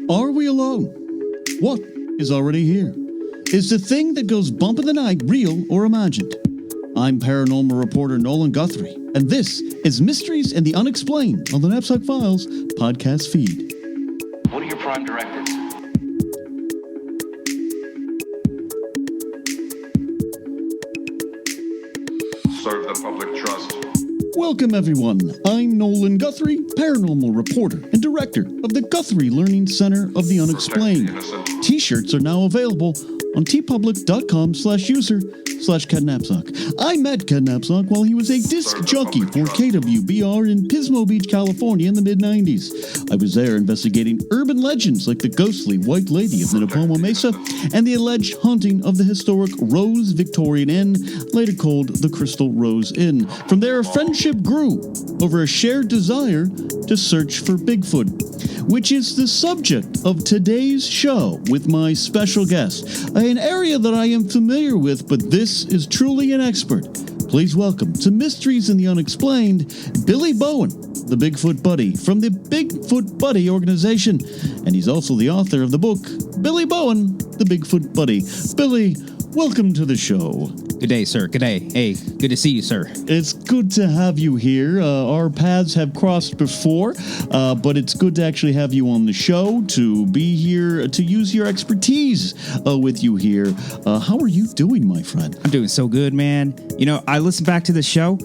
Are we alone? What is already here? Is the thing that goes bump in the night real or imagined? I'm paranormal reporter Nolan Guthrie, and this is Mysteries in the Unexplained on the Napzok Files podcast feed. What are your prime directives? Serve the public trust. Welcome, everyone. I'm Nolan Guthrie, paranormal reporter and director of the Guthrie Learning Center of the Unexplained. T-shirts are now available on tpublic.com/user/Ken Napzok. I met Ken Napzok while he was a disc jockey for KWBR in Pismo Beach, California in the mid-90s. I was there investigating urban legends like the ghostly White Lady of Minnetonka Mesa and the alleged haunting of the historic Rose Victorian Inn, later called the Crystal Rose Inn. From there, a friendship grew over a shared desire to search for Bigfoot, which is the subject of today's show with my special guest, an area that I am familiar with, but this is truly an expert. Please welcome to Mysteries in the Unexplained, Billy Bowen, the Bigfoot Buddy from the Bigfoot Buddy organization, and he's also the author of the book, Billy Bowen, the Bigfoot Buddy. Billy, welcome to the show. Good day, sir. Good day. Hey, good to see you, sir. It's good to have you here. Our paths have crossed before, but it's good to actually have you on the show, to be here, to use your expertise with you here. How are you doing, my friend? I'm doing so good, man. You know, I listen back to the show,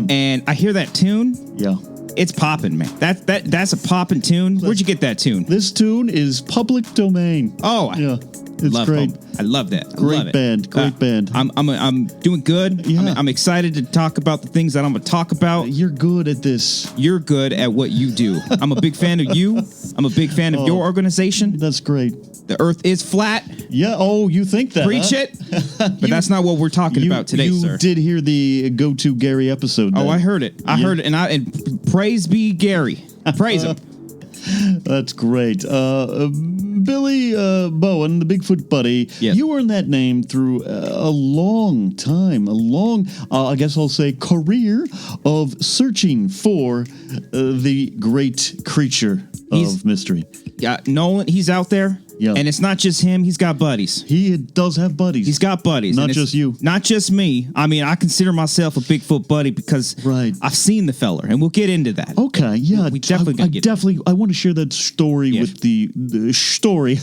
and I hear that tune. Yeah. It's popping, man. That's a popping tune. Where'd you get that tune? This tune is public domain. Oh, yeah. It's love great. I love that. I Great love it. band. Great band. I'm doing good. Yeah. I'm excited to talk about the things that I'm going to talk about. You're good at this. You're good at what you do. I'm a big fan of you. I'm a big fan of your organization. That's great. The earth is flat. Yeah. Oh, you think that? Preach it. But that's not what we're talking about today, sir. You did hear the Go To Gary episode. Oh, then. I heard it. I heard it. And praise be Gary. Praise him. That's great. Billy Bowen, the Bigfoot Buddy, Yes. You earned that name through a long time, I guess I'll say, career of searching for the great creature of mystery. Yeah, Nolan, he's out there. Yeah. And it's not just him. He's got buddies. He does have buddies. He's got buddies. Not and just you. Not just me. I mean, I consider myself a Bigfoot buddy because I've seen the feller, and we'll get into that. Okay, yeah. We definitely I want to share that story with the story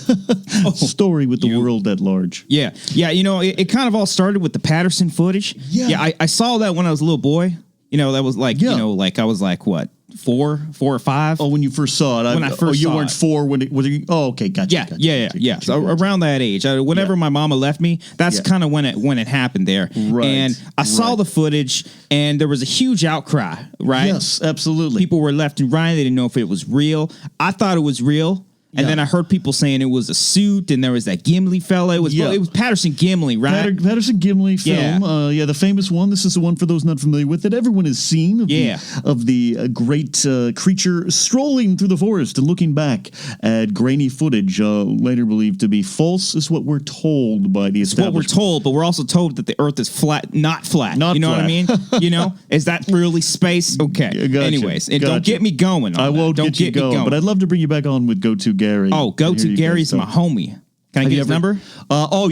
with the world at large. Yeah. Yeah, you know, it kind of all started with the Patterson footage. Yeah. I saw that when I was a little boy. You know, that was like, you know, like I was like, what? 4 or 5. Oh, when you first saw it. When I first you saw weren't it. 4 when it was. Oh, okay, gotcha. Yeah. So around that age, whenever my mama left me, that's kind of when it happened there. Right. And I saw the footage, and there was a huge outcry. Right. Yes, absolutely. People were left and right. They didn't know if it was real. I thought it was real. And then I heard people saying it was a suit, and there was that Gimli fella. It was Patterson Gimli, right? Patterson Gimli film. The famous one. This is the one for those not familiar with it. Everyone has seen of the great creature strolling through the forest and looking back at grainy footage, later believed to be false, is what we're told by the establishment. What we're told, but we're also told that the Earth is flat, not flat. You know what I mean? You know, is that really space? Okay. Gotcha. Anyways, and don't get me going. I won't get you going, but I'd love to bring you back on with Go To Gary. Oh, Go To Gary's my homie. Can I get his number? You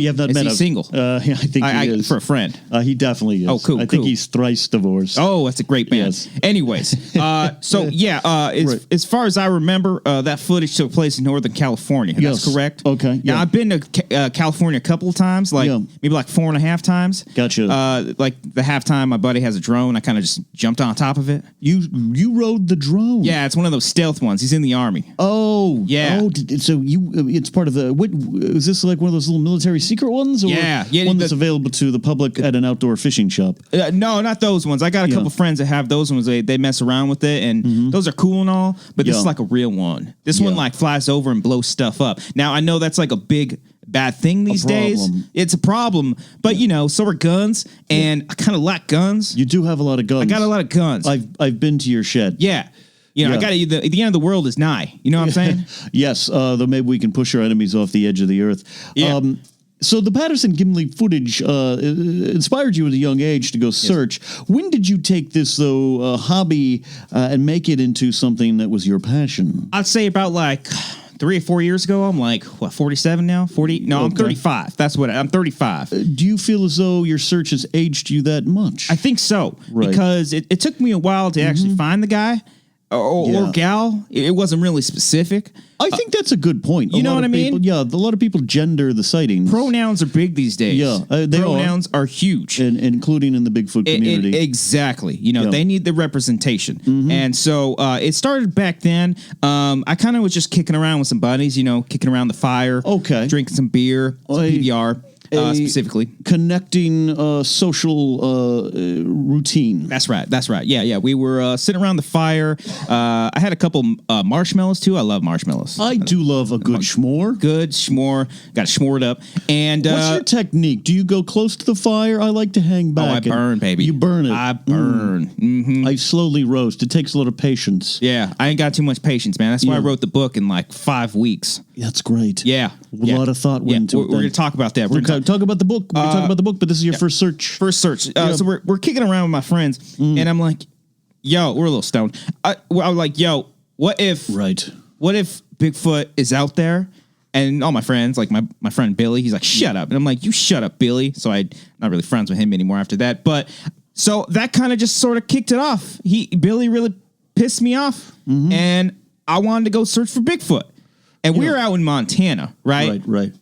have not met him. Is he single? Yeah, I think he is. For a friend. He definitely is. Oh, cool. I think he's thrice divorced. Oh, that's a great band. Yes. Anyways, as far as I remember, that footage took place in Northern California. That's correct. Okay. Yeah, I've been to California a couple of times, maybe like 4.5 times. Gotcha. Like the halftime, my buddy has a drone. I kind of just jumped on top of it. You rode the drone? Yeah, it's one of those stealth ones. He's in the Army. Oh, yeah. Oh, so it's part of the. Is this like one of those little military secret ones? Or one that's available to the public at an outdoor fishing shop? No, not those ones. I got a couple friends that have those ones. They mess around with it, and those are cool and all, but this is like a real one. This one like flies over and blows stuff up. Now, I know that's like a big bad thing these days. It's a problem, but you know, so are guns, and I kind of lack guns. You do have a lot of guns. I got a lot of guns. I've been to your shed. Yeah. You know, I got to. The end of the world is nigh. You know what I'm saying? Yes. Though maybe we can push our enemies off the edge of the earth. Yeah. So the Patterson Gimli footage inspired you at a young age to go search. Yes. When did you take this, though, hobby and make it into something that was your passion? I'd say about like 3 or 4 years ago. I'm like, what, 47 now? 40? No, I'm 35. That's what I'm 35. Do you feel as though your search has aged you that much? I think so. Right. Because it took me a while to actually find the guy or gal. It wasn't really specific. I think that's a good point. You know what I mean? Yeah, a lot of people gender the sightings. Pronouns are big these days. Yeah, pronouns are huge. Including in the Bigfoot community. Exactly. You know, they need the representation. And so it started back then. I kind of was just kicking around with some buddies, you know, kicking around the fire. Okay. Drinking some beer, some PBR. Specifically connecting social routine. That's right. Yeah. We were sitting around the fire. I had a couple marshmallows too. I love marshmallows. I do love a good schmore. Good schmore. Got to schmore it up. And what's your technique? Do you go close to the fire? I like to hang back. Oh, I burn, baby. You burn it. I burn. I slowly roast. It takes a lot of patience. Yeah, I ain't got too much patience, man. That's why I wrote the book in like 5 weeks. That's great. Yeah. A lot of thought went into it. We're going to talk about that. We're going to talk about the book. We're talking about the book, but this is your first search. So we're kicking around with my friends, and I'm like, yo, we're a litly stoned. I was like, yo, what if Bigfoot is out there? And all my friends, like my friend Billy, he's like, shut up. And I'm like, you shut up, Billy. So I'm not really friends with him anymore after that. But so that kind of just sort of kicked it off. Billy really pissed me off, and I wanted to go search for Bigfoot. And we were out in Montana, right? Right.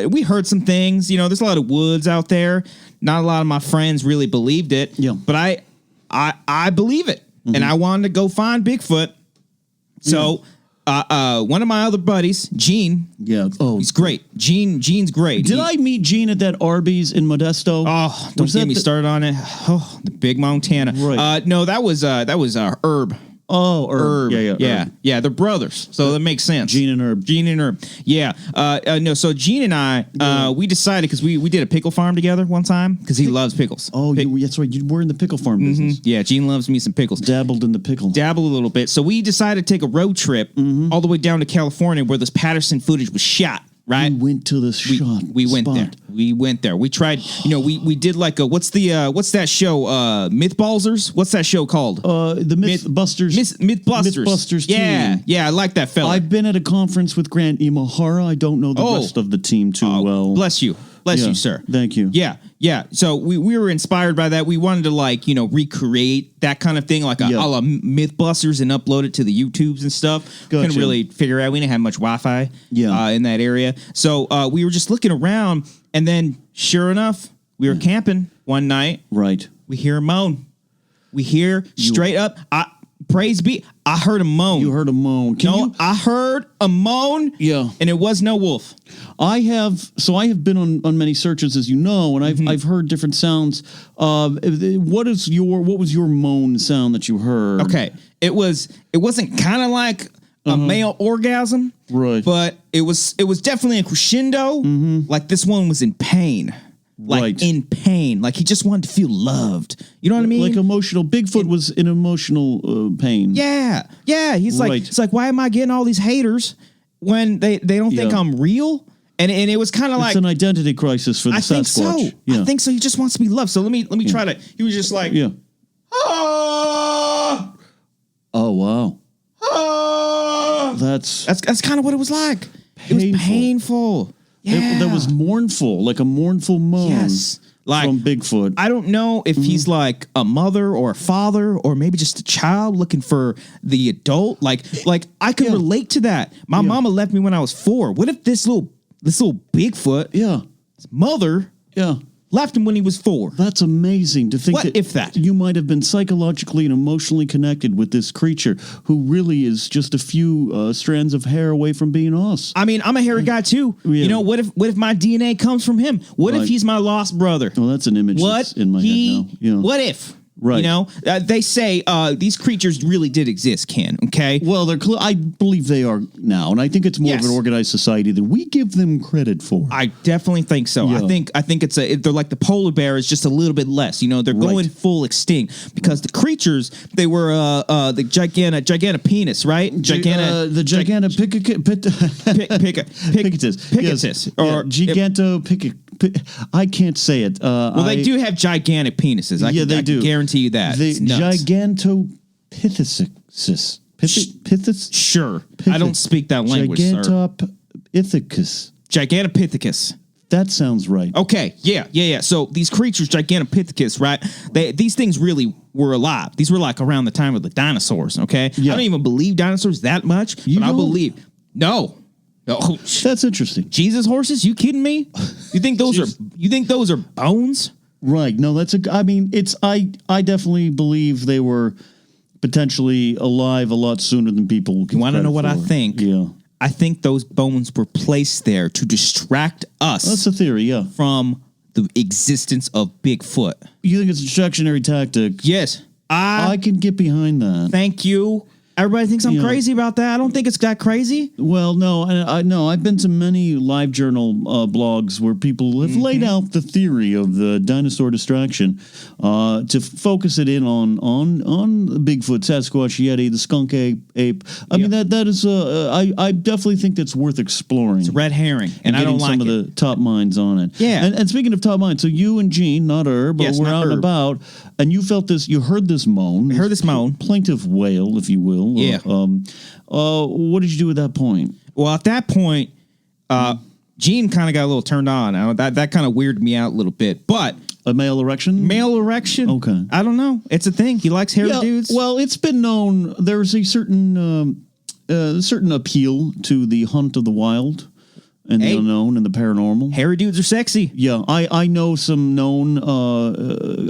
We heard some things. You know, there's a lot of woods out there. Not a lot of my friends really believed it. Yeah. But I believe it, and I wanted to go find Bigfoot. So one of my other buddies, Gene. Yeah. Oh, he's great. Gene's great. Did I meet Gene at that Arby's in Modesto? Oh, don't get me started on it. Oh, the big Montana. Right. No, that was Herb. Oh, Herb. Yeah. They're brothers, so that makes sense. Gene and Herb. Yeah. No. So Gene and I, we decided because we did a pickle farm together one time because he loves pickles. Oh, that's right. You were in the pickle farm business. Yeah. Gene loves me some pickles. Dabbled in the pickle. Dabbled a little bit. So we decided to take a road trip all the way down to California where this Patterson footage was shot. Right, we went to the shot. We went there. We went there. We tried. You know, we did like a what's that show? Mythballers. What's that show called? The Mythbusters. Mythbusters. Yeah. I like that fella. I've been at a conference with Grant Imahara. I don't know the rest of the team too well. Bless you, sir. Thank you. Yeah. So we were inspired by that. We wanted to recreate that kind of thing, like a la Mythbusters, and upload it to the YouTubes and stuff. Gotcha. Couldn't really figure out. We didn't have much Wi-Fi in that area. So we were just looking around, and then sure enough, we were camping one night. Right. We hear a moan. We hear straight up. Praise be. I heard a moan. You heard a moan. I heard a moan. Yeah. And it was no wolf. I have been on many searches, as you know, and I've heard different sounds. What was your moan sound that you heard? Okay. It wasn't kind of like a male orgasm. Right. But it was definitely a crescendo. Like this one was in pain. In pain. Like he just wanted to feel loved. You know what I mean? Like emotional. Bigfoot was in emotional pain. Yeah. He's like, it's like, why am I getting all these haters when they don't think I'm real? And it was kind of like an identity crisis for the Sasquatch. Think so. Yeah. I think so. He just wants to be loved. So let me try to. He was just like, Oh wow. That's kind of what it was like. It was painful. Yeah. That was mournful, like a mournful moan. Yes. Like, from Bigfoot. I don't know if he's like a mother or a father or maybe just a child looking for the adult. Like I could relate to that. My mama left me when I was 4. What if this little Bigfoot, his mother, left him when he was 4? That's amazing to think. What if that? You might have been psychologically and emotionally connected with this creature who really is just a few strands of hair away from being us. I mean, I'm a hairy guy too. Yeah. You know, what if my DNA comes from him? What if he's my lost brother? Well, that's an image that's in my head now. Yeah. What if? Right. You know, they say these creatures really did exist, Ken, okay? Well, I believe they are now, and I think it's more of an organized society than we give them credit for. I definitely think so. Yeah. I think they're like the polar bear is just a little bit less. You know, they're going full extinct because the creatures, they were the gigantic penis, right? The gigantic picatus. Or giganto I can't say it. Well, they do have gigantic penises. I can guarantee you that. The gigantopithecus. Pithis? Sure. I don't speak that language, sir. Gigantopithecus. Gigantopithecus. That sounds right. Okay, yeah. So these creatures, Gigantopithecus, right? These things really were alive. These were like around the time of the dinosaurs, okay? Yeah. I don't even believe dinosaurs that much, but I believe. No. That's interesting. Jesus horses? You kidding me? You think those are bones? Right. No, I definitely believe they were potentially alive a lot sooner than people. You want to know what I think? Yeah. I think those bones were placed there to distract us. That's a theory, yeah. From the existence of Bigfoot. You think it's a distractionary tactic? Yes. I can get behind that. Thank you. Everybody thinks I'm crazy about that. I don't think it's that crazy. Well, no, I know. I've been to many live journal blogs where people have laid out the theory of the dinosaur distraction to focus it in on Bigfoot, Sasquatch, Yeti, the skunk ape. I mean, that is I definitely think that's worth exploring. It's a red herring, and I don't like some of the top minds on it. Yeah. And speaking of top minds, so you and Gene, not Herb, but we're out and about, and you felt this. You heard this moan. I heard this moan. Plaintive wail, if you will. Yeah. What did you do at that point? Well, at that point, Gene kind of got a little turned on. That kind of weirded me out a little bit. But a male erection? Male erection? Okay. I don't know. It's a thing. He likes hairy dudes. Well, it's been known there's a certain appeal to the hunt of the wild and the unknown and the paranormal. Hairy dudes are sexy. Yeah, I know some known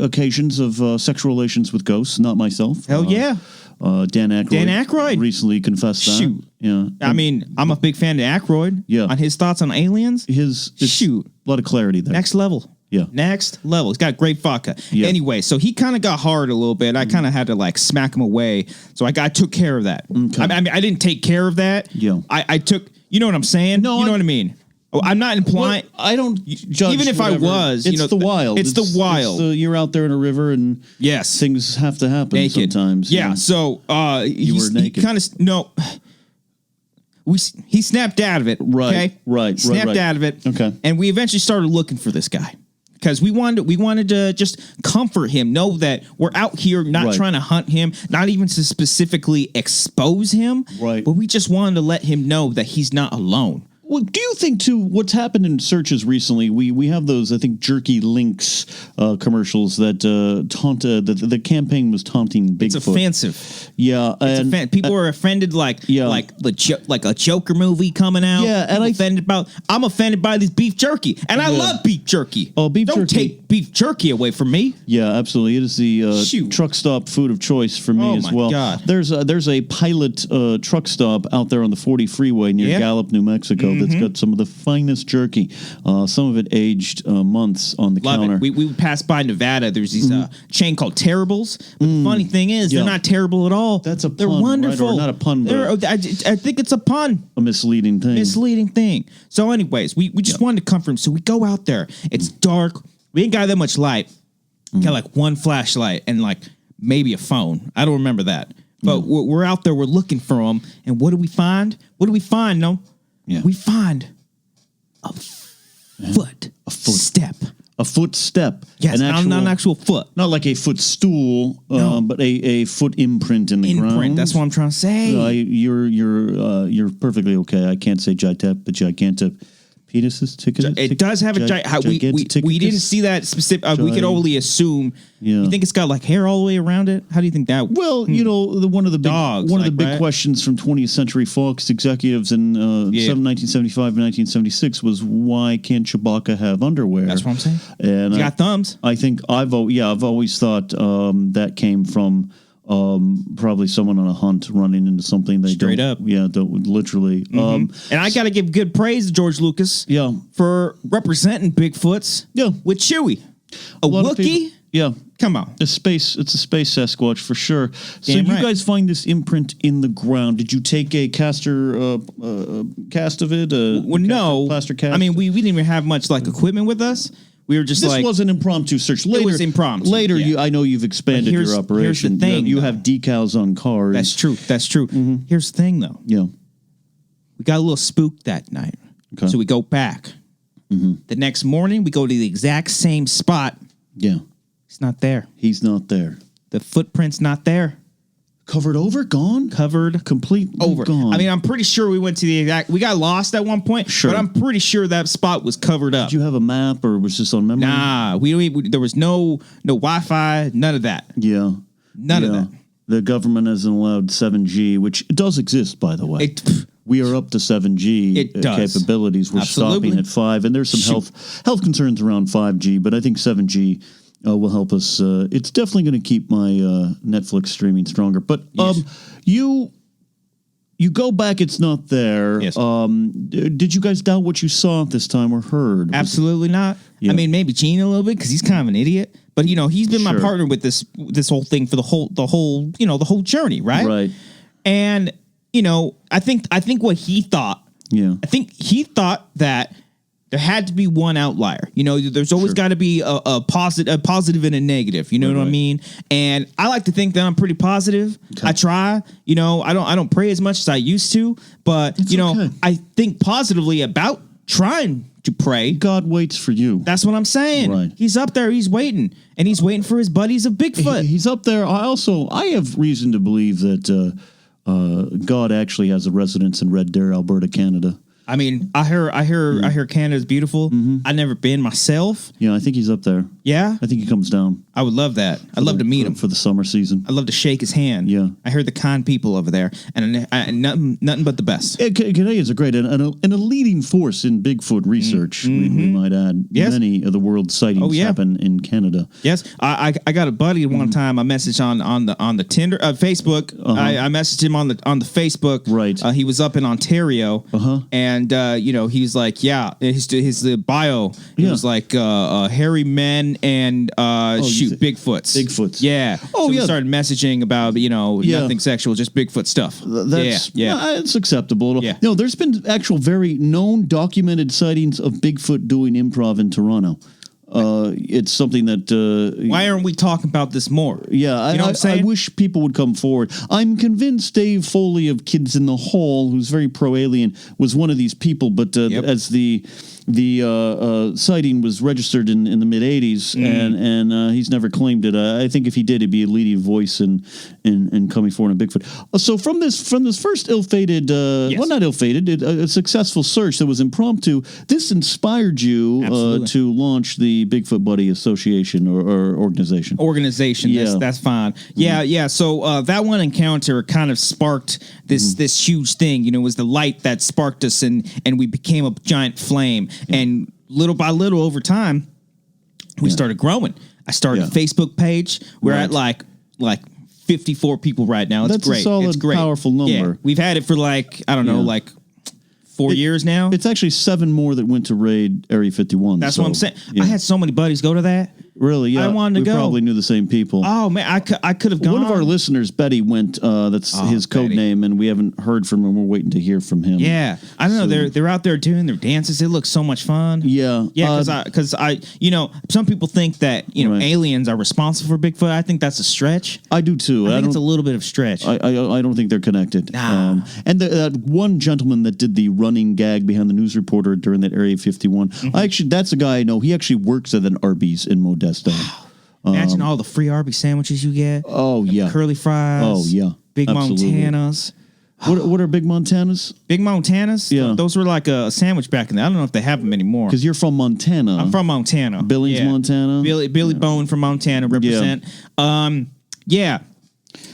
occasions of sexual relations with ghosts. Not myself. Hell yeah. Dan Aykroyd recently confessed that. Shoot. Yeah. I mean, I'm a big fan of Aykroyd. Yeah. On his thoughts on aliens. Shoot. A lot of clarity there. Next level. Yeah. Next level. He's got great vodka. Yeah. Anyway, so he kind of got hard a little bit. I kind of had to like smack him away. So I took care of that. Okay. I mean, I didn't take care of that. Yeah. I took, you know what I'm saying? No, you know what I mean? Oh, I'm not implying. I don't judge. Even if whatever. I was, it's the wild. It's the wild. You're out there in a river, and yes, things have to happen naked. sometimes. Yeah. Yeah. So you were naked. He kind of he snapped out of it. Right. Okay? Right. Snapped out of it. Okay. And we eventually started looking for this guy. Because we wanted to just comfort him, know that we're out here not trying to hunt him, not even to specifically expose him, right? But we just wanted to let him know that he's not alone. Well, do you think, too, what's happened in searches recently, we have those, I think, Jerky Links commercials that taunt, the campaign was taunting Bigfoot. It's offensive. Yeah. People are offended like a Joker movie coming out. Yeah. And I'm offended by this beef jerky. And I love beef jerky. Oh, beef jerky. Don't take beef jerky away from me. Yeah, absolutely. It is the truck stop food of choice for me as well. God. There's a pilot truck stop out there on the 40 freeway near Gallup, New Mexico. That's got some of the finest jerky. Some of it aged months on the counter. We passed by Nevada. There's these chain called Terribles. But the funny thing is, they're not terrible at all. That's a pun. They're wonderful. Right? Or not a pun, but I think it's a pun. A misleading thing. So anyways, we just wanted to comfort him. So we go out there. It's dark. We ain't got that much light. Got like one flashlight and like maybe a phone. I don't remember that. But we're out there. We're looking for him. And what do we find? No. Yeah. We find a foot step. A footstep. Yes, not an actual foot. Not like a footstool, but a foot imprint in the ground. That's what I'm trying to say. You're perfectly okay. I can't say gigantep, but gigantep. Penises, it does have a giant. We didn't see that specific. We could only assume. Yeah. You think it's got like hair all the way around it? How do you think that? Well, one of the big questions from 20th Century Fox executives in 1975 and 1976 was why can't Chewbacca have underwear? That's what I'm saying. And he's got thumbs. I think I've always thought that came from. Probably someone on a hunt running into something they straight up. Yeah, don't literally. And I got to give good praise to George Lucas. Yeah, for representing Bigfoots. Yeah, with Chewie, a Wookiee. Yeah, come on, it's a space Sasquatch for sure. So you guys find this imprint in the ground. Did you take a cast of it? No, plaster cast. I mean, we didn't even have much like equipment with us. We were just this was an impromptu search. Later, it was impromptu. Later, I know you've expanded your operation. Here's the thing. You have decals on cars. That's true. Mm-hmm. Here's the thing, though. Yeah. We got a little spooked that night. Okay. So we go back. Mm-hmm. The next morning, we go to the exact same spot. Yeah. He's not there. He's not there. The footprint's not there. Covered over? Gone? Covered Completely over. gone. I mean, I'm pretty sure we went to the exact... We got lost at one point, Sure. but I'm pretty sure that spot was covered up. Did you have a map or was this on memory? Nah, there was no Wi-Fi, none of that. Yeah. None of that. The government hasn't allowed 7G, which does exist, by the way. We are up to 7G capabilities. We're stopping at 5, and there's some health concerns around 5G, but I think 7G will help us. It's definitely going to keep my Netflix streaming stronger. But you go back, it's not there. Yes. Did you guys doubt what you saw this time or heard? Absolutely not. Yeah. I mean, maybe Gene a little bit because he's kind of an idiot. But he's been my partner with this whole thing for the whole journey, right? Right. And I think what he thought. Yeah. I think he thought that there had to be one outlier. There's always got to be a positive and a negative. You know what I mean? And I like to think that I'm pretty positive. Okay. I try. I don't pray as much as I used to, but I think positively about trying to pray. God waits for you. That's what I'm saying. Right. He's up there. He's waiting, and he's waiting for his buddies of Bigfoot. He's up there. I have reason to believe that God actually has a residence in Red Deer, Alberta, Canada. I mean, I hear Canada's beautiful. Mm-hmm. I've never been myself. Yeah, I think he's up there. Yeah? I think he comes down. I would love that. I'd love to meet him. For the summer season. I'd love to shake his hand. Yeah. I heard the kind people over there, and nothing but the best. Canadians are great, and a leading force in Bigfoot research, we might add. Yes. Many of the world's sightings happen in Canada. Yes. I got a buddy one time, I messaged on the Tinder, Facebook. I messaged him on the Facebook. Right. He was up in Ontario, and, he's like, his bio, it was like hairy men and Bigfoots. Yeah. Oh, so we yeah. started messaging about nothing sexual, just Bigfoot stuff. It's acceptable. Yeah. There's been actual very known documented sightings of Bigfoot doing improv in Toronto. It's something that... why aren't we talking about this more? Yeah, I wish people would come forward. I'm convinced Dave Foley of Kids in the Hall, who's very pro-alien, was one of these people, but as the sighting was registered in the mid-'80s, and he's never claimed it. I think if he did, it'd be a leading voice in coming forward on Bigfoot. So from this first ill-fated, not ill-fated, a successful search that was impromptu, this inspired you to launch the Bigfoot Buddy Association or organization. Yeah. That's fine. Yeah. So that one encounter kind of sparked this huge thing. It was the light that sparked us, and we became a giant flame. And little by little over time, we started growing. I started a Facebook page. We're at like 54 people right now. It's great. That's a solid, it's great. Powerful number. Yeah. We've had it for 4 years now. It's actually 7 more that went to raid Area 51. That's what I'm saying. Yeah. I had so many buddies go to that. Really? Yeah. I wanted to go. We probably knew the same people. Oh, man. I could have gone. One of our listeners, Betty, went. That's his code name, and we haven't heard from him. We're waiting to hear from him. Yeah. I don't know. They're out there doing their dances. It looks so much fun. Yeah. Yeah, because some people think that, aliens are responsible for Bigfoot. I think that's a stretch. I do, too. I think it's a little bit of stretch. I don't think they're connected. Nah. And that one gentleman that did the running gag behind the news reporter during that Area 51, that's a guy I know. He actually works at an Arby's in Modesto. Imagine all the free Arby's sandwiches you get. Oh, yeah. Curly fries. Oh, yeah. Big Montanas. What are Big Montanas? Big Montanas? Yeah. Those were like a sandwich back in there. I don't know if they have them anymore. Because you're from Montana. I'm from Montana. Billings, Montana? Billy Bone from Montana represent. Yeah.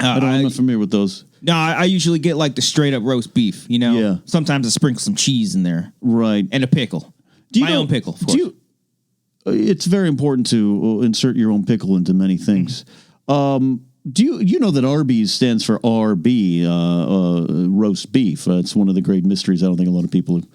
I'm not familiar with those. No, I usually get like the straight up roast beef, Yeah. Sometimes I sprinkle some cheese in there. Right. And a pickle. My own pickle, of course. It's very important to insert your own pickle into many things. Do you know that Arby's stands for RB, roast beef? It's one of the great mysteries. I don't think a lot of people have.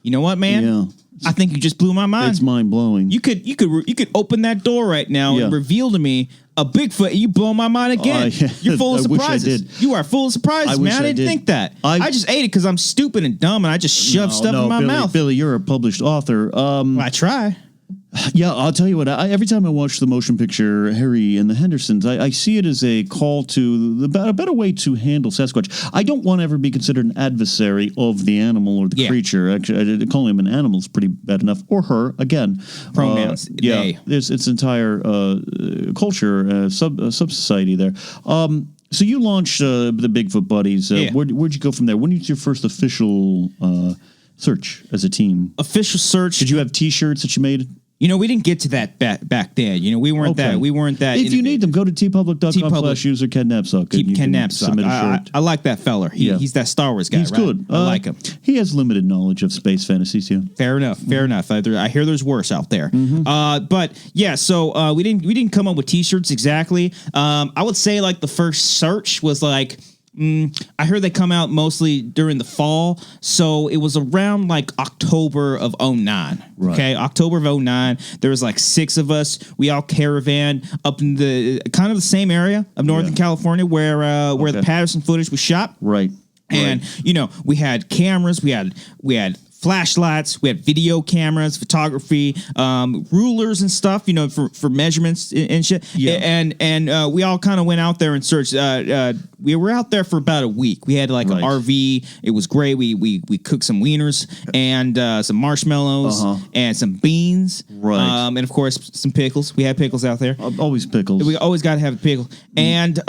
You know what, man? Yeah. I think you just blew my mind. It's mind blowing. You could open that door right now and reveal to me a Bigfoot. You blow my mind again. You're full of surprises. I wish I did. You are full of surprises, man. I didn't think that. I just ate it because I'm stupid and dumb, and I just shoved stuff in my mouth. Billy, you're a published author. I try. Yeah, I'll tell you what. Every time I watch the motion picture Harry and the Hendersons, I see it as a call to a better way to handle Sasquatch. I don't want to ever be considered an adversary of the animal or the creature. Actually, calling him an animal is pretty bad enough. Or her, again. Pronouns. There's its entire culture, sub society there. So you launched the Bigfoot Buddies. Yeah. Where'd you go from there? When was your first official search as a team? Official search. Did you have T-shirts that you made? We didn't get to that back then. We weren't that. If you need them, go to tpublic.com/user Ken Napzok. Keep Ken Napzok. I like that feller. He's that Star Wars guy. He's right? good. I like him. He has limited knowledge of space fantasies. Yeah. Fair enough. I hear there's worse out there. But yeah, so we didn't come up with T-shirts exactly. I would say like the first search was like. I heard they come out mostly during the fall, so it was around like October of 2009. Right. Okay, October of 2009. There was like 6 of us. We all caravan up in the kind of the same area of Northern California where the Patterson footage was shot. Right. And we had cameras. We had flashlights, we had video cameras, photography, rulers and stuff, for measurements and shit. Yeah. And we all kind of went out there and searched. We were out there for about a week. We had like an RV. It was great. We cooked some wieners and some marshmallows and some beans. Right. And of course some pickles. We had pickles out there. Always pickles. We always got to have a pickle. And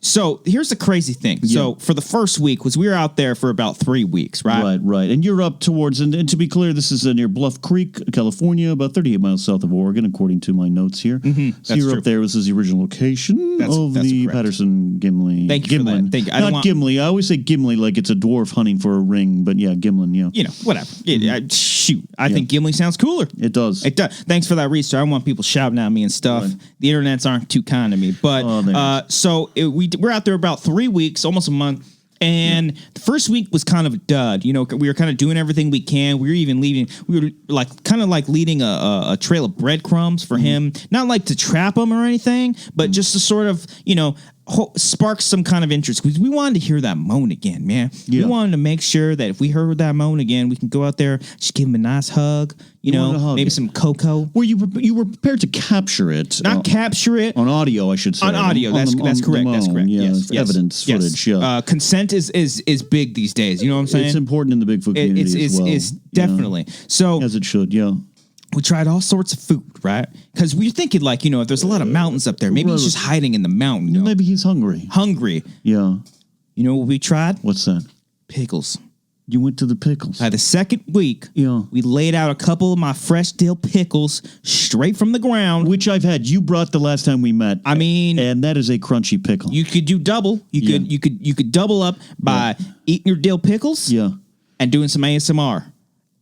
so here's the crazy thing. Yeah. So for the first week we were out there for about 3 weeks, right? Right. And you're up towards, and to be clear, this is near Bluff Creek, California, about 38 miles south of Oregon, according to my notes here. Mm-hmm. So you're up there. This is the original location of the correct. Patterson Gimli. Thank you Gimlin. for that. Thank you. Not Gimli. I always say Gimli like it's a dwarf hunting for a ring, but yeah, Gimlin, yeah. Whatever. I think Gimli sounds cooler. It does. It does. Thanks for that research. I don't want people shouting at me and stuff. Right. The internets aren't too kind to me. But so we're out there about 3 weeks, almost a month. And the first week was kind of a dud. We were kind of doing everything we can. We were like kind of like leading a trail of breadcrumbs for him. Not like to trap him or anything, but just to sort of, spark some kind of interest. Because we wanted to hear that moan again, man. Yeah. We wanted to make sure that if we heard that moan again, we can go out there, just give him a nice hug, maybe some cocoa. Well, you were prepared to capture it. Not capture it. On audio, I should say. On audio, that's correct. That's correct. Yeah, evidence footage. Yeah. Consent is big these days. You know what I'm saying? It's important in the Bigfoot community as well. It's definitely. So as it should, yeah. We tried all sorts of food, right? Because we were thinking, like, if there's a lot of mountains up there, maybe he's just hiding in the mountain. Maybe he's hungry. Yeah. You know what we tried? What's that? Pickles. You went to the pickles. By the second week, we laid out a couple of my fresh dill pickles straight from the ground. Which I've had. You brought the last time we met. I mean, and that is a crunchy pickle. You could do double. You could double up by eating your dill pickles. Yeah. And doing some ASMR.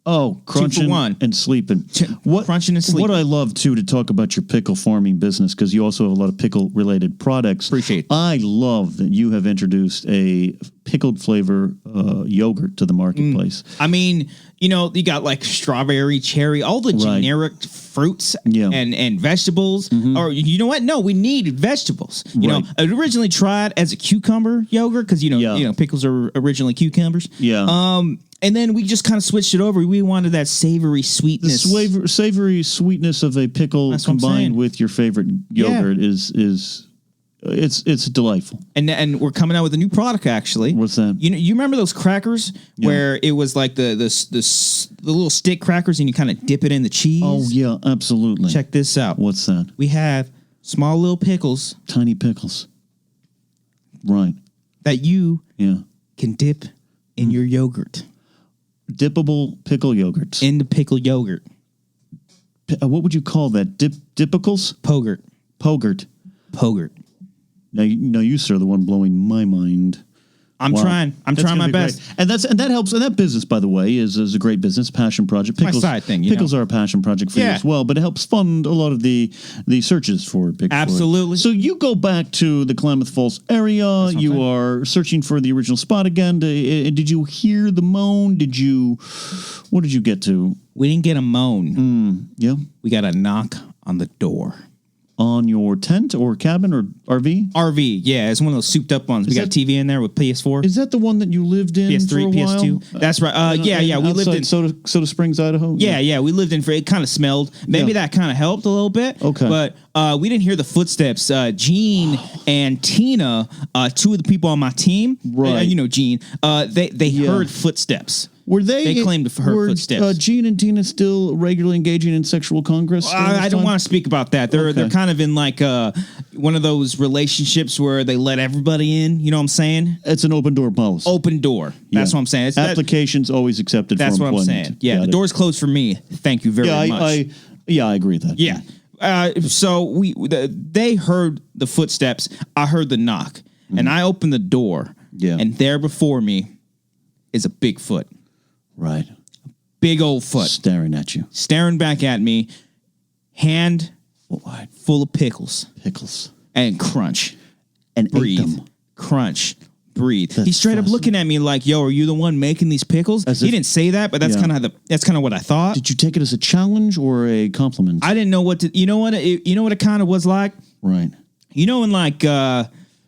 Oh, crunching and sleeping. Crunching and sleeping. What I love, too, to talk about your pickle farming business, because you also have a lot of pickle-related products. Appreciate it. I love that you have introduced a pickled flavor yogurt to the marketplace. I mean, you got like strawberry, cherry, all the generic fruits and vegetables. Mm-hmm. Or you know what? No, we need vegetables. I originally tried as a cucumber yogurt because pickles are originally cucumbers. Yeah. And then we just kind of switched it over. We wanted that savory sweetness. The savory sweetness of a pickle combined with your favorite yogurt is it's delightful. And we're coming out with a new product actually. What's that? You remember those crackers where it was like the little stick crackers and you kind of dip it in the cheese? Oh yeah, absolutely. Check this out. What's that? We have small little pickles. Tiny pickles. Right. That you can dip in your yogurt. Dippable pickle yogurts. In the pickle yogurt. What would you call that? Dipicles? Pogurt. Now, you, sir, are the one blowing my mind. I'm trying my best. Great. And that helps. And that business, by the way, is a great business, passion project. Pickles, my side thing. Pickles are a passion project for you as well, but it helps fund a lot of the searches for Bigfoot. Absolutely. So you go back to the Klamath Falls area. You are searching for the original spot again. Did you hear the moan? What did you get to? We didn't get a moan. Yeah. We got a knock on the door. On your tent or cabin or RV? RV, yeah. It's one of those souped up ones. We got a TV in there with PS4. Is that the one that you lived in PS3, for a while? PS2. That's right. Yeah. We lived in Soda Springs, Idaho? Yeah. We lived in it kind of smelled. Maybe that kind of helped a little bit. Okay. But we didn't hear the footsteps. Gene and Tina, two of the people on my team, right? Gene, they heard footsteps. Were they claimed to heard footsteps. Gene and Tina still regularly engaging in sexual congress? I don't want to speak about that. They're kind of in like one of those relationships where they let everybody in. You know what I'm saying? It's an open door policy. Open door. That's what I'm saying. Applications always accepted. That's for what I'm employment. saying. Yeah, the door's closed for me. Thank you very much. I agree with that. Yeah. So they heard the footsteps. I heard the knock, and I opened the door. Yeah. And there before me is a Bigfoot. Right. Big old foot. Staring at you. Staring back at me. Hand full of pickles. Pickles. And crunch. And breathe. ate them. Crunch. Breathe. That's He's straight up looking at me like, "Yo, are you the one making these pickles?" He didn't say that, but that's kind of what I thought. Did you take it as a challenge or a compliment? I didn't know what to. You know what it kind of was like. Right. You know, in like,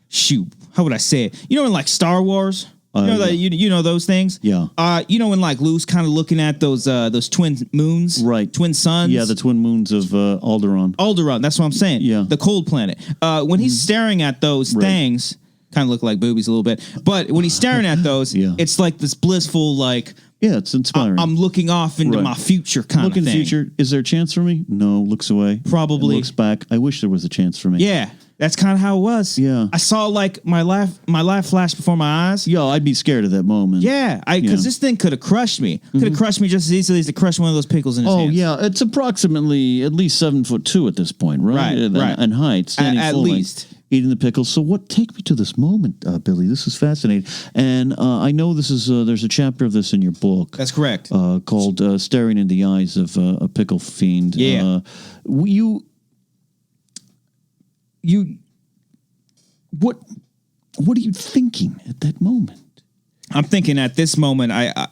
shoot, how would I say it? You know, in like Star Wars. You know that you know those things. Yeah. You know, when like Luke's kind of looking at those twin moons, right? Twin suns. Yeah, the twin moons of Alderaan. Alderaan. That's what I'm saying. Yeah. The cold planet. When he's staring at those things. Kind of look like boobies a little bit, but when he's staring at those, it's like this blissful, like, it's inspiring. I'm looking off into my future kind of thing. Look in the future. Is there a chance for me? No. Looks away. Probably. Looks back. I wish there was a chance for me. Yeah, that's kind of how it was. Yeah. I saw like my life flash before my eyes. Yo, I'd be scared of that moment. Yeah, because this thing could have crushed me. Could have crushed me just as easily as to crush one of those pickles in his hands. Oh yeah, it's approximately at least 7'2" at this point, right? Right. And height, standing at full least. length. Eating the pickles. So take me to this moment, Billy. This is fascinating. And I know this is, there's a chapter of this in your book. That's correct. Called Staring in the Eyes of a Pickle Fiend. Yeah. What are you thinking at that moment? I'm thinking at this moment, I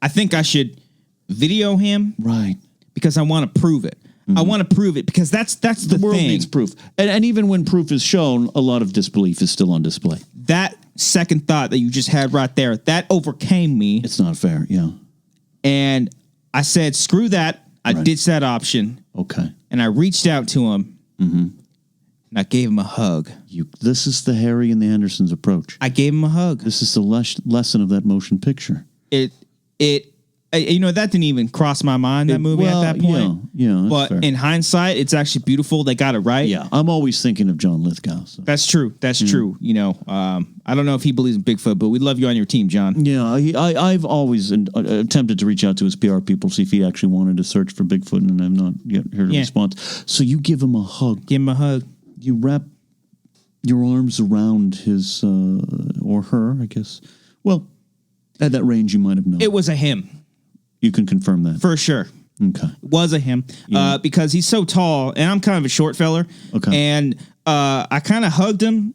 think I should video him. Right. Because I want to prove it. I want to prove it because that's the world thing. Needs proof. And even when proof is shown, a lot of disbelief is still on display. That second thought that you just had right there, that overcame me. It's not fair, yeah. And I said, screw that. I ditched that option. Okay. And I reached out to him. And I gave him a hug. This is the Harry and the Hendersons approach. I gave him a hug. This is the lesson of that motion picture. That didn't even cross my mind, that movie at that point. Yeah. But fair. in hindsight, it's actually beautiful. They got it right. Yeah, I'm always thinking of John Lithgow. So. That's true. That's true. You know, I don't know if he believes in Bigfoot, but we'd love you on your team, John. Yeah, I've always attempted to reach out to his PR people, see if he actually wanted to search for Bigfoot, and I've not yet heard a response. So you give him a hug. Give him a hug. You wrap your arms around his, or her, I guess. Well, at that range, you might have known. It was a him. You can confirm that. For sure. Okay. Was a him. Because he's so tall, and I'm kind of a short feller. Okay. And I kind of hugged him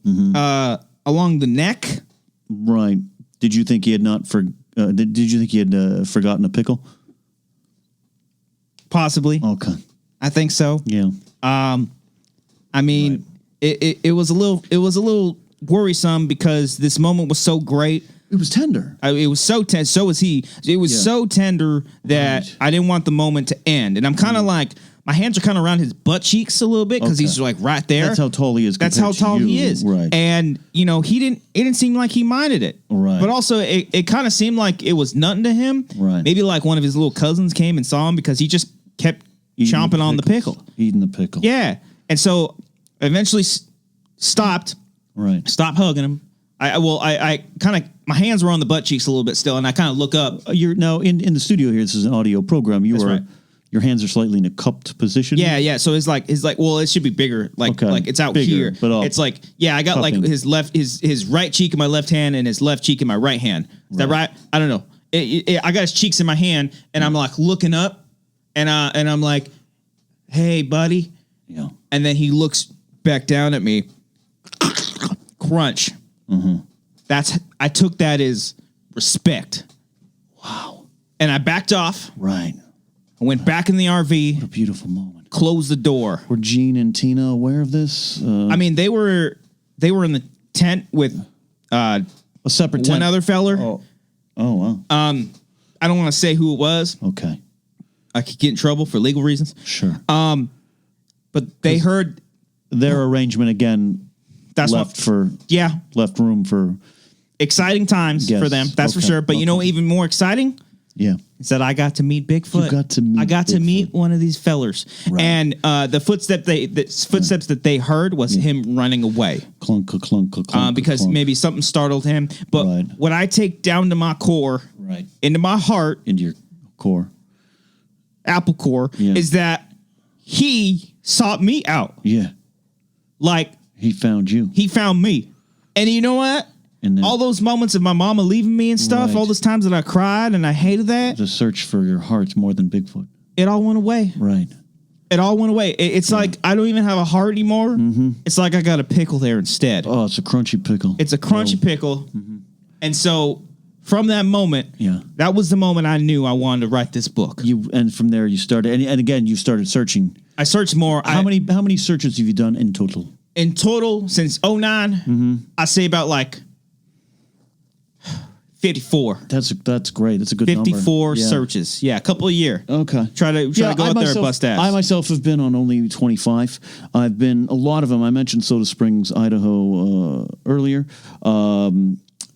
along the neck. Right. Did you think he had did you think he had forgotten a pickle? Possibly. Okay. I think so. Yeah. I mean, it was a little worrisome because this moment was so great. It was tender. It was so tender. So was he. It was so tender that I didn't want the moment to end. And I'm kind of like, my hands are kind of around his butt cheeks a little bit because he's like right there. That's how tall he is. That's how tall he is. Right. And it didn't seem like he minded it. Right. But also it kind of seemed like it was nothing to him. Right. Maybe like one of his little cousins came and saw him because he just kept chomping on the pickle. Eating the pickle. Yeah. And so eventually stopped. Right. Stopped hugging him. I kind of, my hands were on the butt cheeks a little bit still, and I kind of look up. You're now in the studio here. This is an audio program. Right. Your hands are slightly in a cupped position. Yeah. So it's like, well, it should be bigger. Like it's out bigger, here. But it's like, I got cupping. like his right cheek in my left hand and his left cheek in my right hand. Is that right? I don't know. I got his cheeks in my hand, and I'm like looking up, and I'm like, hey, buddy. Yeah. And then he looks back down at me. Crunch. Mm-hmm. I took that as respect. Wow. And I backed off. Right. I went back in the RV. What a beautiful moment. Closed the door. Were Gene and Tina aware of this? I mean, they were in the tent with a separate tent. One other feller. Oh wow. I don't want to say who it was. Okay. I could get in trouble for legal reasons. Sure. But they heard their arrangement again. That's left left room for exciting times for them. That's for sure. But you know, even more exciting, Yeah. He said, I got to meet Bigfoot. You got to meet I got to Bigfoot. meet one of these fellers. Right. And the footsteps that they heard was him running away. Clunk, clunk, clunk. Because clunk. maybe something startled him. But Right. what I take down to my core, Right. into my heart, Into your core. apple core, Yeah. is that he sought me out. Yeah. Like, He found you. he found me. And you know what? And then All those moments of my mama leaving me and stuff, Right. all those times that I cried and I hated that, the search for your heart's more than Bigfoot. it all went away. Right. It all went away. It's like I don't even have a heart anymore. Mm-hmm. It's like I got a pickle there instead. Oh, it's a crunchy pickle. It's a crunchy pickle. Mm-hmm. And so from that moment, that was the moment I knew I wanted to write this book. And from there you started, and again you started searching. I searched more. How many searches have you done in total? In total, since 2009, I say about like 54. That's great. That's a good number. 54 searches. Yeah, a couple a year. Okay. Try to go out there and bust ass. I myself have been on only 25. I've been a lot of them. I mentioned Soda Springs, Idaho earlier. A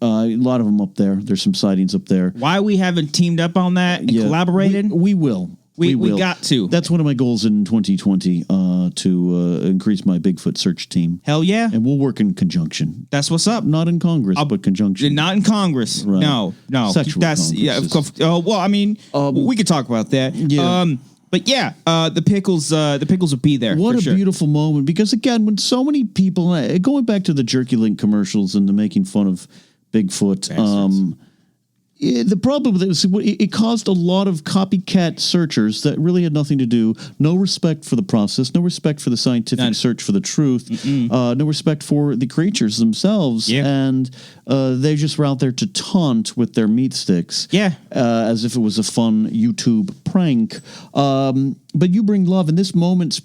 lot of them up there. There's some sightings up there. Why we haven't teamed up on that and collaborated? We will. We got to. That's one of my goals in 2020 to increase my Bigfoot search team. Hell yeah. And we'll work in conjunction. That's what's up. Not in Congress, but conjunction. Not in Congress. Right. No. Sexual That's Congress well, I mean, we could talk about that. Yeah. But yeah, the pickles will be there. What for a beautiful moment. Because again, when so many people, going back to the Jerky Link commercials and the making fun of Bigfoot, the problem with it is it caused a lot of copycat searchers that really had nothing to do. No respect for the process, no respect for the scientific search for the truth, no respect for the creatures themselves, and they just were out there to taunt with their meat sticks, as if it was a fun YouTube prank. But you bring love, and this moment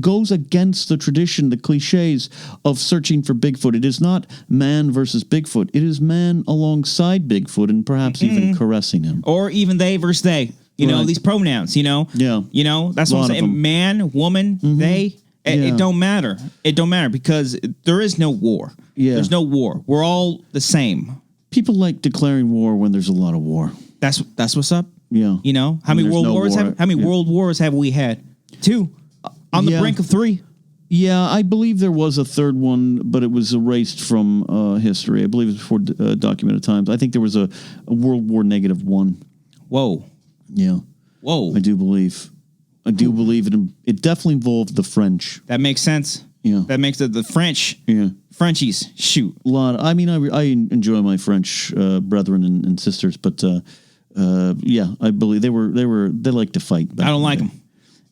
goes against the tradition, the cliches of searching for Bigfoot. It is not man versus Bigfoot. It is man alongside Bigfoot, and perhaps even caressing him. Or even they versus they. You know, these pronouns, Yeah. You know, that's what I'm saying. Man, woman, they. It don't matter. It don't matter because there is no war. Yeah. There's no war. We're all the same. People like declaring war when there's a lot of war. That's what's up. Yeah. You know, how many world wars have we had? 2. On the brink of 3. Yeah, I believe there was a third one, but it was erased from history. I believe it was before documented times. I think there was a World War -1. Whoa. Yeah. Whoa. I do believe it definitely involved the French. That makes sense. Yeah. That makes the French. Yeah. Frenchies. Shoot. A lot. I mean, I enjoy my French brethren and sisters, but I believe they like to fight. I don't like them.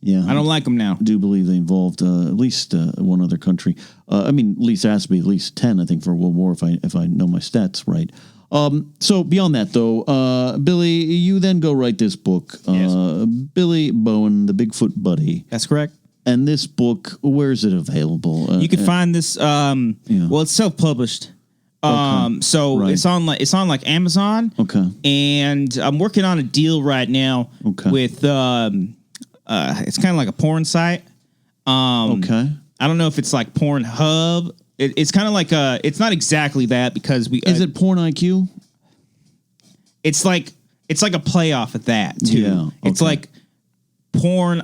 Yeah, I don't like them now. I do believe they involved at least one other country. I mean, at least it has to be at least 10, I think, for World War if I know my stats right. So beyond that, though, Billy, you then go write this book, Billy Bowen, the Bigfoot Buddy. That's correct. And this book, where is it available? You can find this. Well, it's self-published. So it's on like Amazon. Okay. And I'm working on a deal right now. Okay. With it's kind of like a porn site. Okay. I don't know if it's like Pornhub. It's kind of like it's not exactly that because is it Porn IQ? It's like a play off of that too. Yeah. Okay. It's like Porn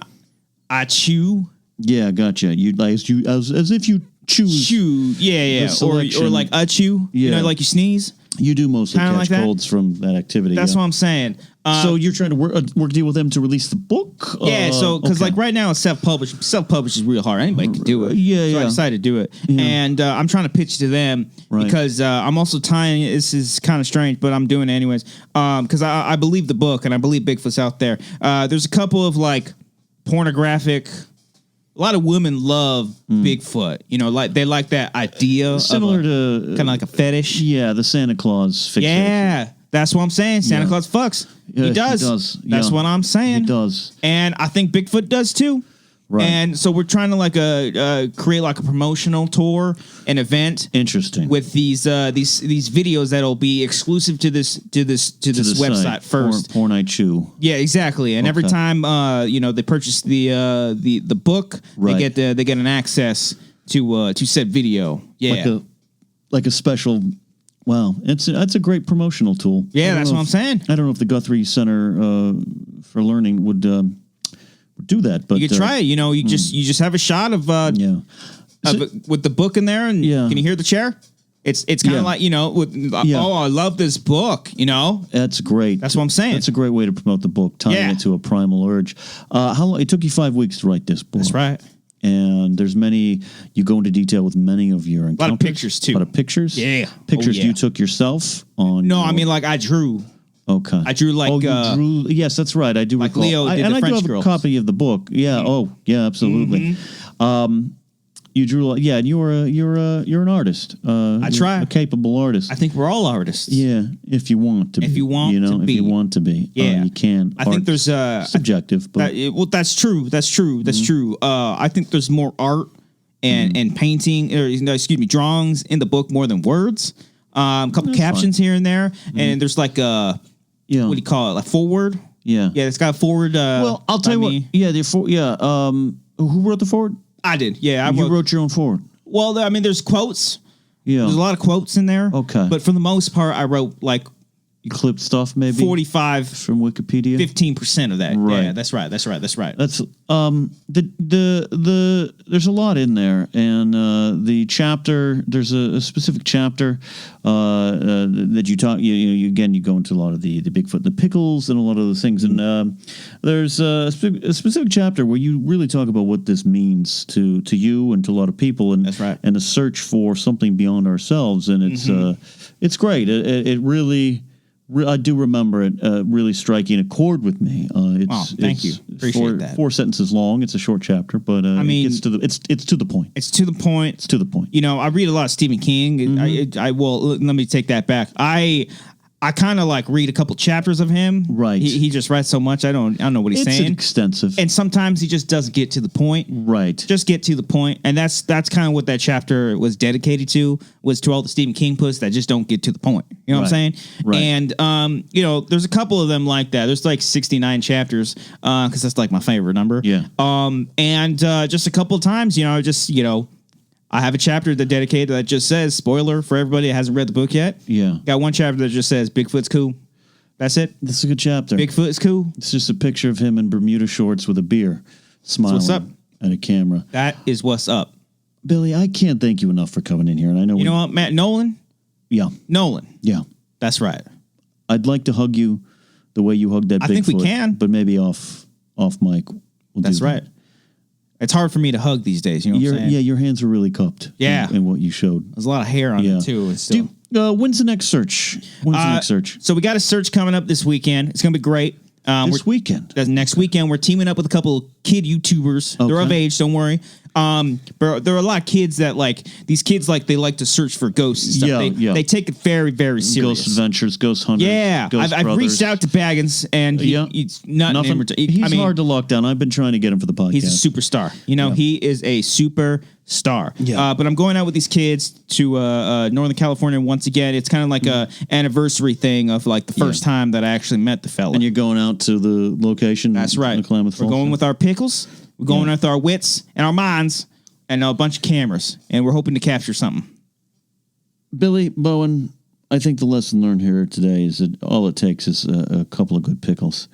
IQ. Yeah, gotcha. You as if you choose. Chew. Yeah. Or like a chew. Yeah. You know, like you sneeze. You do mostly Kinda catch like colds from that activity. That's what I'm saying. So you're trying to work deal with them to release the book? Yeah, because like right now it's self-published. Self-published is real hard. Anybody can do it. Yeah. So I decided to do it. Yeah. And I'm trying to pitch to them because I'm also tying, this is kind of strange, but I'm doing it anyways. Because I believe the book and I believe Bigfoot's out there. There's a couple of like pornographic... A lot of women love Bigfoot. You know, like they like that idea. Similar to... Kind of like a fetish. Yeah, the Santa Claus fixation. Yeah, that's what I'm saying. Santa Claus fucks. Yeah, he does. That's what I'm saying. He does. And I think Bigfoot does too. Right. And so we're trying to create like a promotional tour, an event. Interesting. With these videos that'll be exclusive to this website site. first. Porn I Chew. Yeah, exactly. And every time they purchase the book, they get an access to said video. Yeah. Like a special Wow, that's a great promotional tool. Yeah, that's what I'm saying. I don't know if the Guthrie Center for Learning would do that, but you could try it. You know, you just have a shot of with the book in there, and can you hear the chair? It's kind of like, you know, oh, I love this book, you know? That's great. That's what I'm saying. That's a great way to promote the book, tying it to a primal urge. How long? It took you 5 weeks to write this book. That's right. And there's you go into detail with many of your encounters. A lot of pictures, too. A lot of pictures? Yeah. Pictures you took yourself on? No, I mean, like, I drew. Okay. I drew like... you drew, yes, that's right. I do like recall. Leo did and the I French do have girls. a copy of the book. Yeah. Mm-hmm. Oh, yeah, absolutely. Mm-hmm. You drew, and you're an artist. I try. A capable artist. I think we're all artists. Yeah, if you want to be. If you want to be. If you want to be. Yeah. You can. I think there's subjective, but that's true. That's true. That's true. I think there's more art and painting, or drawings in the book more than words. A couple captions here and there, and there's like what do you call it? Like forward. Yeah, it's got a forward. Well, I'll tell you what. Yeah, who wrote the forward? I did. Yeah, You wrote your own forward. Well, I mean, there's quotes. Yeah, there's a lot of quotes in there. Okay, but for the most part, I wrote like. You clipped stuff, maybe 45 from Wikipedia. 15% of that. Right. Yeah, that's right. That's That's there's a lot in there, and the chapter. There's a specific chapter that you talk. You go into a lot of the Bigfoot, the pickles, and a lot of those things. And there's a specific chapter where you really talk about what this means to you and to a lot of people, and that's right. And the search for something beyond ourselves, and it's great. It really. I do remember it really striking a chord with me. Thank you. Appreciate that. 4 sentences long. It's a short chapter, but I mean, it's to the point. It's to the point. It's to the point. You know, I read a lot of Stephen King. Let me take that back. I kind of like read a couple chapters of him. Right. He just writes so much. I don't know what he's saying. It's extensive. And sometimes he just doesn't get to the point. Right. Just get to the point. And that's kind of what that chapter was dedicated to, was to all the Stephen King puss that just don't get to the point. You know what I'm saying? Right. And, there's a couple of them like that. There's like 69 chapters because that's like my favorite number. Yeah. And just a couple of times, I have a chapter dedicated that just says, spoiler for everybody that hasn't read the book yet. Yeah. Got one chapter that just says, Bigfoot's cool. That's it. This is a good chapter. Bigfoot's cool. It's just a picture of him in Bermuda shorts with a beer, smiling what's up. at a camera. That is what's up. Billy, I can't thank you enough for coming in here. And I know you know what, Matt? Nolan? Yeah. Nolan. Yeah. That's right. I'd like to hug you the way you hugged that Bigfoot. I think we can. But maybe off mic. That's right. It's hard for me to hug these days. You know what I'm saying? Yeah, your hands are really cupped. Yeah. In what you showed. There's a lot of hair on it, too. When's the next search? So we got a search coming up this weekend. It's going to be great. This weekend? Next weekend, we're teaming up with a couple kid YouTubers. Okay. They're of age, don't worry. But there are a lot of kids that these kids they like to search for ghosts and stuff. They take it very, very serious. Ghost adventures, ghost hunters. Yeah, I've reached out to Baggins and he's nothing. He's hard to lock down. I've been trying to get him for the podcast. He's a superstar. He is a superstar. Yeah. But I'm going out with these kids to Northern California once again. It's kind of like a anniversary thing of the first time that I actually met the fella. And you're going out to the location. That's right. We're going with our pickles. We're going with our wits and our minds and a bunch of cameras, and we're hoping to capture something. Billy Bowen, I think the lesson learned here today is that all it takes is a couple of good pickles.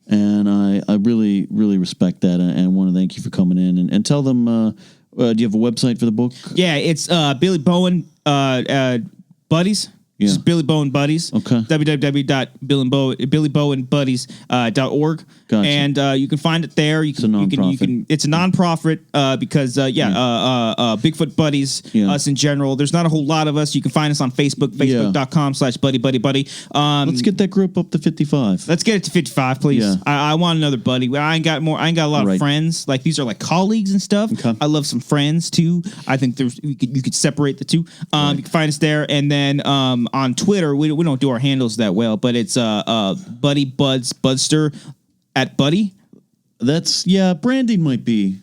And I really, really respect that and want to thank you for coming in. And tell them, do you have a website for the book? Yeah, it's Billy Bowen Buddies. Yeah. Just Billy Bowen Buddies. Okay. www.billybowenbuddies.org. Gotcha. And you can find it there. It's a nonprofit. It's a nonprofit because Bigfoot Buddies, us in general. There's not a whole lot of us. You can find us on Facebook, facebook.com/buddybuddy. Let's get that group up to 55. Let's get it to 55, please. Yeah. I want another buddy. I ain't got a lot of friends. These are colleagues and stuff. Okay. I love some friends too. I think you could separate the two. You can find us there, and then on Twitter we don't do our handles that well, but it's Buddy Buds Budster at Buddy. That's branding might be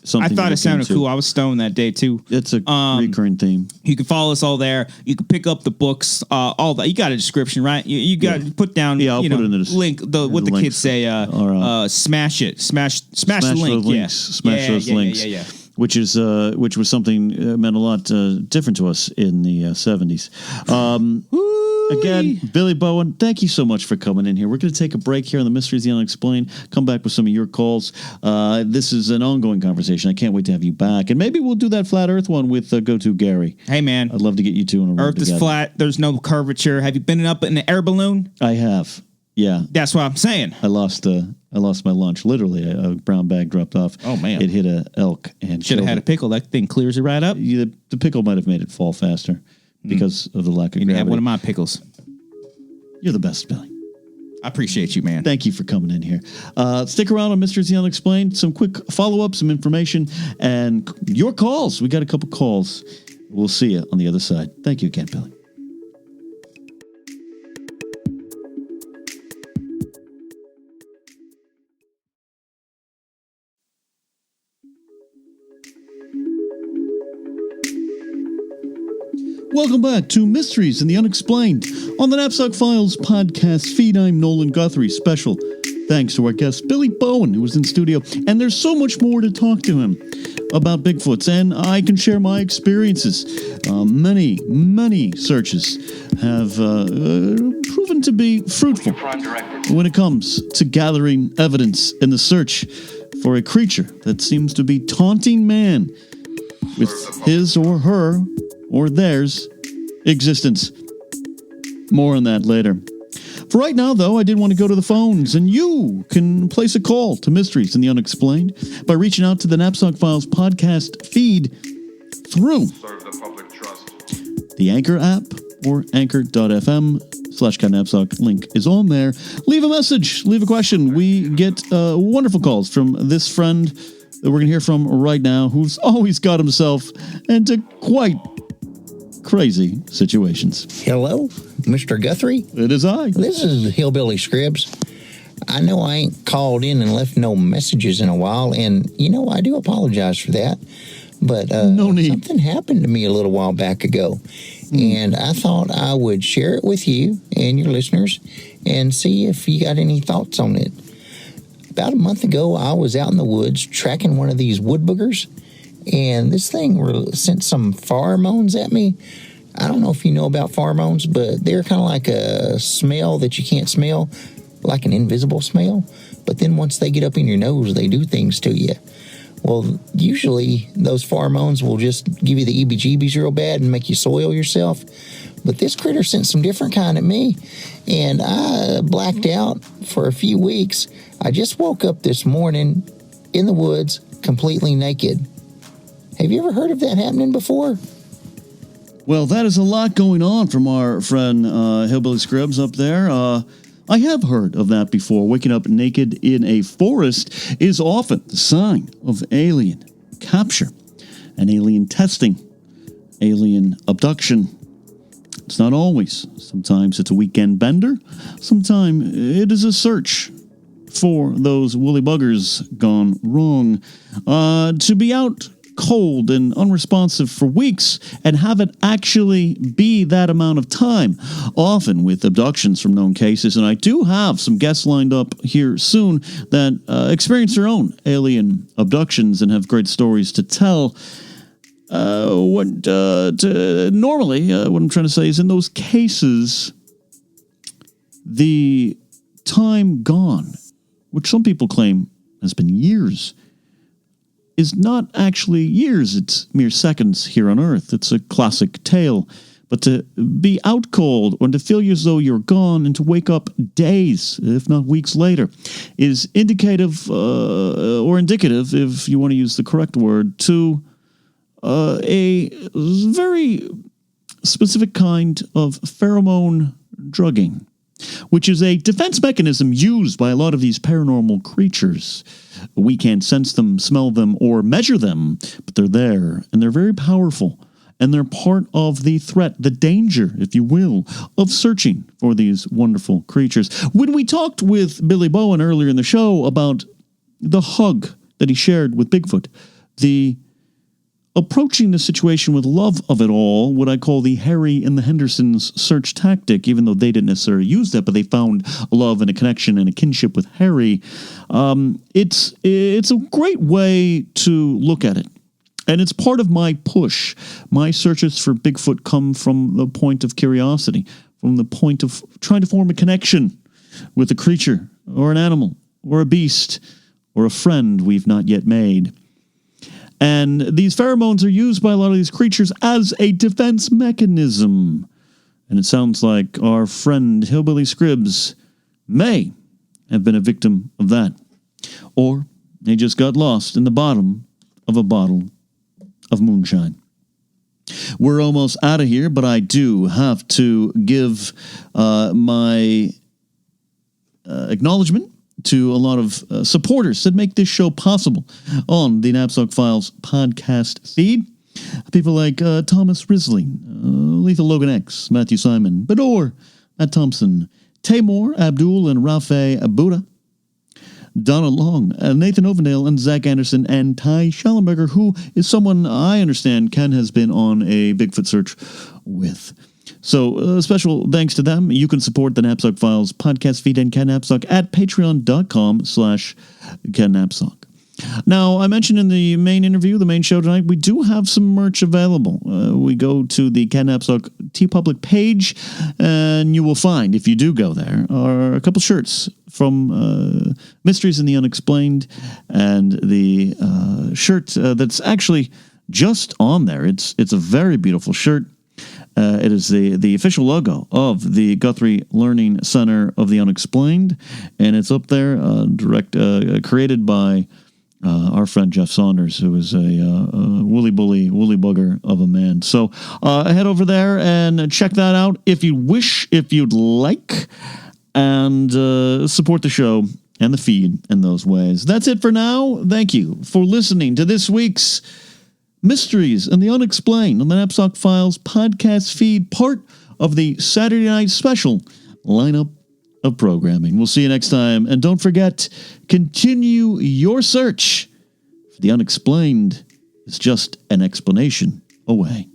something. I thought it sounded cool. I was stoned that day too. It's a recurring theme. You can follow us all there. You can pick up the books, all that. You got a description, right? You got to put down. Yeah, I'll put it in the link. What the kids say. Smash it. Smash the link. Smash those links. Yeah. Yeah. which was something meant a lot different to us in the 70s. Again, Billy Bowen, thank you so much for coming in here. We're going to take a break here on the Mysteries of the Unexplained. Come back with some of your calls. This is an ongoing conversation. I can't wait to have you back. And maybe we'll do that Flat Earth one with Go-To Gary. Hey, man. I'd love to get you two in a room Earth together. is flat. There's no curvature. Have you been up in an air balloon? I have. Yeah. That's what I'm saying. I lost my lunch. Literally, a brown bag dropped off. Oh, man. It hit a elk and should have had a pickle. That thing clears it right up. The pickle might have made it fall faster because of the lack of gravity. Have one of my pickles. You're the best, Billy. I appreciate you, man. Thank you for coming in here. Stick around on Mysteries of the Unexplained. Some quick follow-up, some information, and your calls. We got a couple calls. We'll see you on the other side. Thank you again, Billy. Welcome back to Mysteries and the Unexplained on the Napzok Files podcast feed. I'm Nolan Guthrie. Special thanks to our guest, Billy Bowen, who was in studio. And there's so much more to talk to him about Bigfoots, and I can share my experiences. Many searches have proven to be fruitful when it comes to gathering evidence in the search for a creature that seems to be taunting man with his or her or theirs existence. More on that later. For right now, though, I did want to go to the phones, and you can place a call to Mysteries and the Unexplained by reaching out to the Napzok Files podcast feed through Serve the public trust. the Anchor app or anchor.fm/Ken Napzok. Link is on there. Leave a message, leave a question. We get wonderful calls from this friend that we're going to hear from right now, who's always got himself into quite crazy situations. Hello, Mr. Guthrie. It is I. This is Hillbilly Scribs. I know I ain't called in and left no messages in a while, and, I do apologize for that. But no need. Something happened to me a little while back ago, and I thought I would share it with you and your listeners and see if you got any thoughts on it. About a month ago, I was out in the woods tracking one of these wood boogers, and this thing sent some pheromones at me. I don't know if you know about pheromones, but they're kind of like a smell that you can't smell, like an invisible smell. But then once they get up in your nose, they do things to you. Well, usually those pheromones will just give you the EBGBs real bad and make you soil yourself. But this critter sent some different kind at me, and I blacked out for a few weeks. I just woke up this morning in the woods completely naked. Have you ever heard of that happening before? Well, that is a lot going on from our friend Hillbilly Scribs up there. I have heard of that before. Waking up naked in a forest is often the sign of alien capture and alien testing, alien abduction. It's not always. Sometimes it's a weekend bender. Sometimes it is a search for those woolly buggers gone wrong. To be out cold and unresponsive for weeks and have it actually be that amount of time, often with abductions from known cases. And I do have some guests lined up here soon that experience their own alien abductions and have great stories to tell. Normally, what I'm trying to say is in those cases, the time gone, which some people claim has been years, is not actually years. It's mere seconds here on Earth. It's a classic tale. But to be out cold or to feel as though you're gone and to wake up days, if not weeks later, is indicative or indicative, if you want to use the correct word, to a very specific kind of pheromone drugging, which is a defense mechanism used by a lot of these paranormal creatures. We can't sense them, smell them, or measure them, but they're there, and they're very powerful, and they're part of the threat, the danger, if you will, of searching for these wonderful creatures. When we talked with Billy Bowen earlier in the show about the hug that he shared with Bigfoot, the approaching the situation with love of it all, what I call the Harry and the Hendersons search tactic, even though they didn't necessarily use that, but they found a love and a connection and a kinship with Harry. It's a great way to look at it. And it's part of my push. My searches for Bigfoot come from the point of curiosity, from the point of trying to form a connection with a creature, or an animal, or a beast, or a friend we've not yet made. And these pheromones are used by a lot of these creatures as a defense mechanism. And it sounds like our friend Hillbilly Scribbs may have been a victim of that. Or he just got lost in the bottom of a bottle of moonshine. We're almost out of here, but I do have to give my acknowledgement to a lot of supporters that make this show possible on the Napzok Files podcast feed. People like Thomas Risley, Lethal Logan X, Matthew Simon, Bador, Matt Thompson, Taymor, Abdul, and Rafe Abuda, Donna Long, Nathan Ovendale, and Zach Anderson, and Ty Schellenberger, who is someone I understand Ken has been on a Bigfoot search with. So special thanks to them. You can support the Napzok Files podcast feed and Ken Napzok at patreon.com/Ken Napzok. Now, I mentioned in the main interview, the main show tonight, we do have some merch available. We go to the Ken Napzok TeePublic page, and you will find, if you do go there, are a couple shirts from Mysteries in the Unexplained, and the shirt that's actually just on there. It's a very beautiful shirt. It is the official logo of the Guthrie Learning Center of the Unexplained, and it's up there, created by our friend Jeff Saunders, who is a woolly booger of a man. So head over there and check that out if you wish, if you'd like, and support the show and the feed in those ways. That's it for now. Thank you for listening to this week's Mysteries and the Unexplained on the Napzok Files podcast feed, part of the Saturday night special lineup of programming. We'll see you next time, and don't forget, continue your search, for the unexplained is just an explanation away.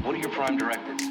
What are your prime directives?